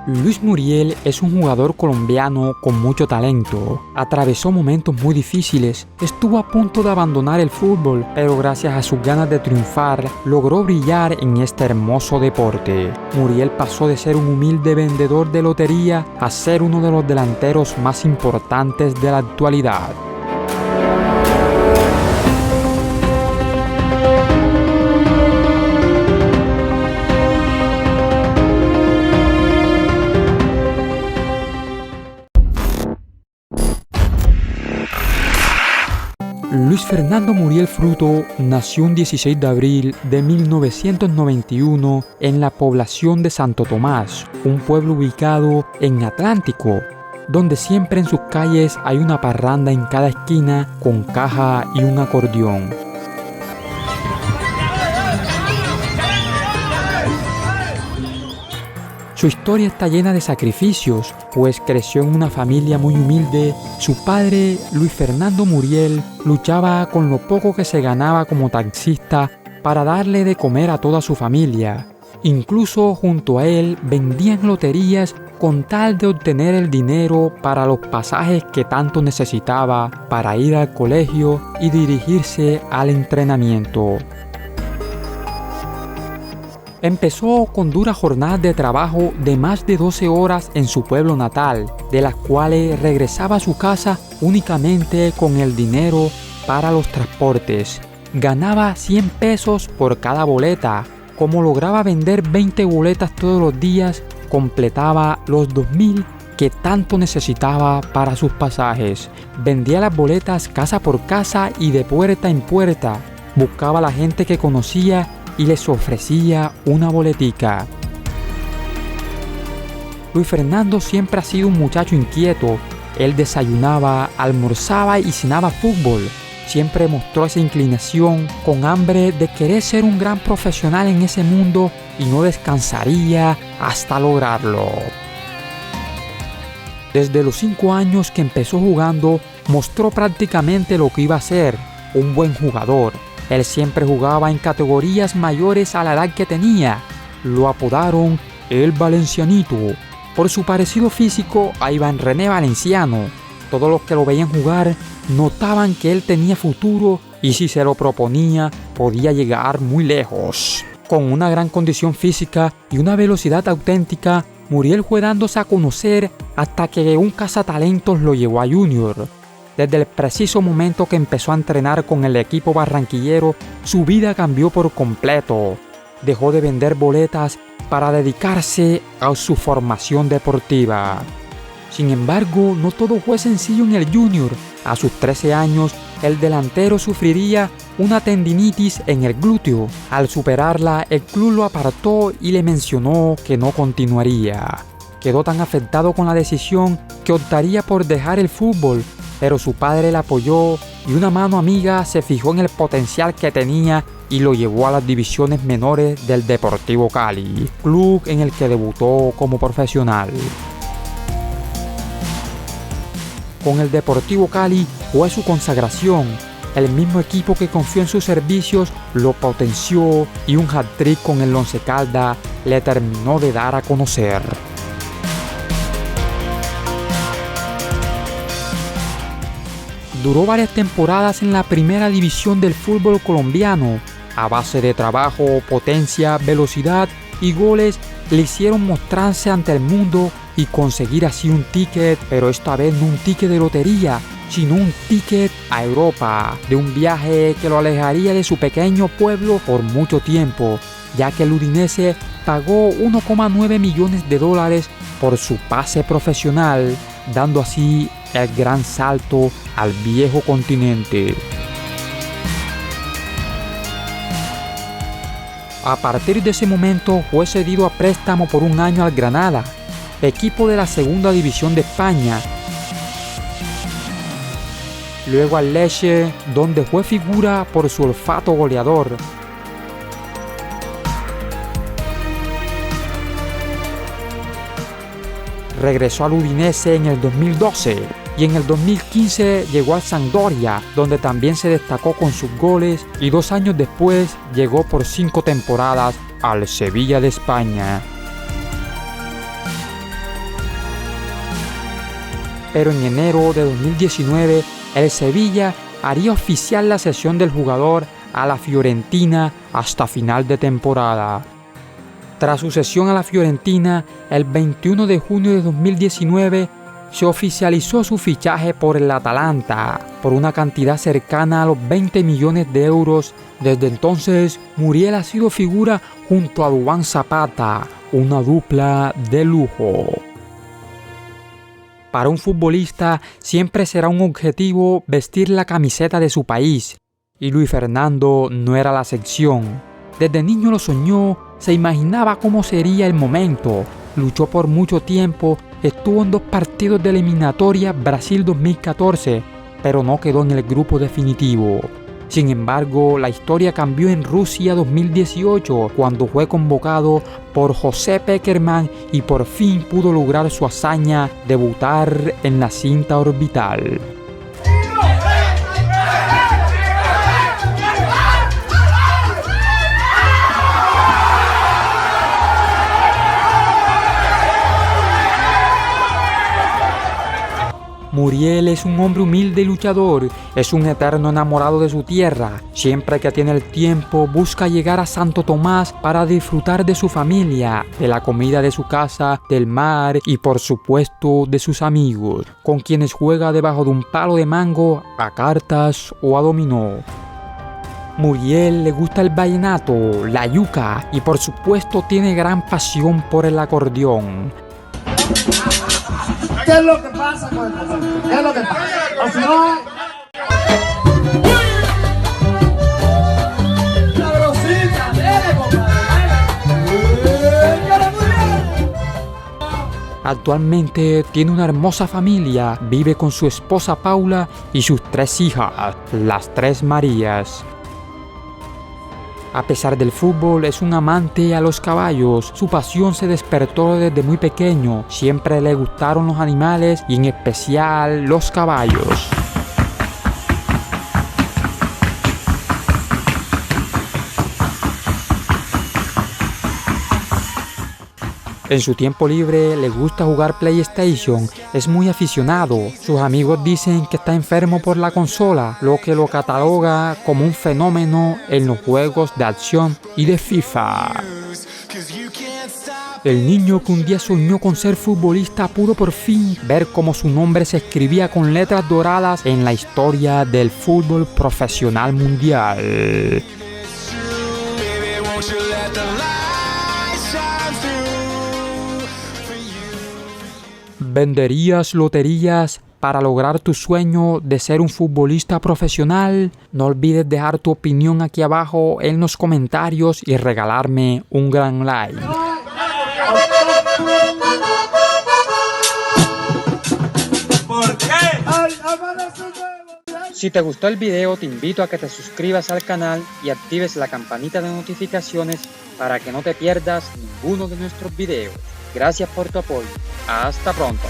Luis Muriel es un jugador colombiano con mucho talento. Atravesó momentos muy difíciles, estuvo a punto de abandonar el fútbol, pero gracias a sus ganas de triunfar, logró brillar en este hermoso deporte. Muriel pasó de ser un humilde vendedor de lotería a ser uno de los delanteros más importantes de la actualidad. Luis Fernando Muriel Fruto nació un 16 de abril de 1991 en la población de Santo Tomás, un pueblo ubicado en Atlántico, donde siempre en sus calles hay una parranda en cada esquina con caja y un acordeón. Su historia está llena de sacrificios, pues creció en una familia muy humilde. Su padre, Luis Fernando Muriel, luchaba con lo poco que se ganaba como taxista para darle de comer a toda su familia. Incluso junto a él vendían loterías con tal de obtener el dinero para los pasajes que tanto necesitaba para ir al colegio y dirigirse al entrenamiento. Empezó con duras jornadas de trabajo de más de 12 horas en su pueblo natal, de las cuales regresaba a su casa únicamente con el dinero para los transportes. Ganaba 100 pesos por cada boleta. Como lograba vender 20 boletas todos los días, completaba los 2.000 que tanto necesitaba para sus pasajes. Vendía las boletas casa por casa y de puerta en puerta. Buscaba a la gente que conocía y les ofrecía una boletica. Luis Fernando siempre ha sido un muchacho inquieto. Él desayunaba, almorzaba y cenaba fútbol. Siempre mostró esa inclinación con hambre de querer ser un gran profesional en ese mundo y no descansaría hasta lograrlo. Desde los 5 años que empezó jugando, mostró prácticamente lo que iba a ser, un buen jugador. Él siempre jugaba en categorías mayores a la edad que tenía. Lo apodaron el Valencianito por su parecido físico a Iván René Valenciano. Todos los que lo veían jugar notaban que él tenía futuro y si se lo proponía podía llegar muy lejos. Con una gran condición física y una velocidad auténtica, Muriel fue dándose a conocer hasta que un cazatalentos lo llevó a Junior. Desde el preciso momento que empezó a entrenar con el equipo barranquillero, su vida cambió por completo. Dejó de vender boletas para dedicarse a su formación deportiva. Sin embargo, no todo fue sencillo en el Junior. A sus 13 años, el delantero sufriría una tendinitis en el glúteo. Al superarla, el club lo apartó y le mencionó que no continuaría. Quedó tan afectado con la decisión que optaría por dejar el fútbol, pero su padre le apoyó y una mano amiga se fijó en el potencial que tenía y lo llevó a las divisiones menores del Deportivo Cali, club en el que debutó como profesional. Con el Deportivo Cali fue su consagración. El mismo equipo que confió en sus servicios lo potenció y un hat-trick con el Once Caldas le terminó de dar a conocer. Duró varias temporadas en la primera división del fútbol colombiano. A base de trabajo, potencia, velocidad y goles, le hicieron mostrarse ante el mundo y conseguir así un ticket, pero esta vez no un ticket de lotería, sino un ticket a Europa, de un viaje que lo alejaría de su pequeño pueblo por mucho tiempo, ya que el Udinese pagó 1,9 millones de dólares por su pase profesional, dando así el gran salto al viejo continente. A partir de ese momento fue cedido a préstamo por un año al Granada, equipo de la segunda división de España. Luego al Lecce, donde fue figura por su olfato goleador. Regresó al Udinese en el 2012 y en el 2015 llegó al Sampdoria, donde también se destacó con sus goles, y 2 años después llegó por 5 temporadas al Sevilla de España. pero en enero de 2019 el Sevilla haría oficial la cesión del jugador a la Fiorentina hasta final de temporada. Tras su cesión a la Fiorentina, el 21 de junio de 2019 se oficializó su fichaje por el Atalanta por una cantidad cercana a los 20 millones de euros. Desde entonces, Muriel ha sido figura junto a Duván Zapata, una dupla de lujo. Para un futbolista siempre será un objetivo vestir la camiseta de su país, y Luis Fernando no era la excepción. Desde niño lo soñó, se imaginaba cómo sería el momento, luchó por mucho tiempo, estuvo en 2 partidos de eliminatoria Brasil 2014, pero no quedó en el grupo definitivo. Sin embargo, la historia cambió en Rusia 2018, cuando fue convocado por José Pekerman y por fin pudo lograr su hazaña, debutar en la cinta orbital. Muriel es un hombre humilde y luchador, es un eterno enamorado de su tierra. Siempre que tiene el tiempo busca llegar a Santo Tomás para disfrutar de su familia, de la comida de su casa, del mar y por supuesto de sus amigos, con quienes juega debajo de un palo de mango, a cartas o a dominó. Muriel le gusta el vallenato, la yuca y por supuesto tiene gran pasión por el acordeón. ¿Qué es lo que pasa con el paciente? ¿Qué es lo que pasa? O si no... ¡Sabrosita! ¡Dele, compadre! Actualmente tiene una hermosa familia, vive con su esposa Paula y sus 3 hijas, las 3 Marías. A pesar del fútbol, es un amante a los caballos. Su pasión se despertó desde muy pequeño. Siempre le gustaron los animales y en especial los caballos. En su tiempo libre le gusta jugar PlayStation, es muy aficionado. Sus amigos dicen que está enfermo por la consola, lo que lo cataloga como un fenómeno en los juegos de acción y de FIFA. El niño que un día soñó con ser futbolista pudo por fin ver cómo su nombre se escribía con letras doradas en la historia del fútbol profesional mundial. ¿Venderías loterías para lograr tu sueño de ser un futbolista profesional? No olvides dejar tu opinión aquí abajo en los comentarios y regalarme un gran like. ¿Por qué? Si te gustó el video, te invito a que te suscribas al canal y actives la campanita de notificaciones para que no te pierdas ninguno de nuestros videos. Gracias por tu apoyo. Hasta pronto.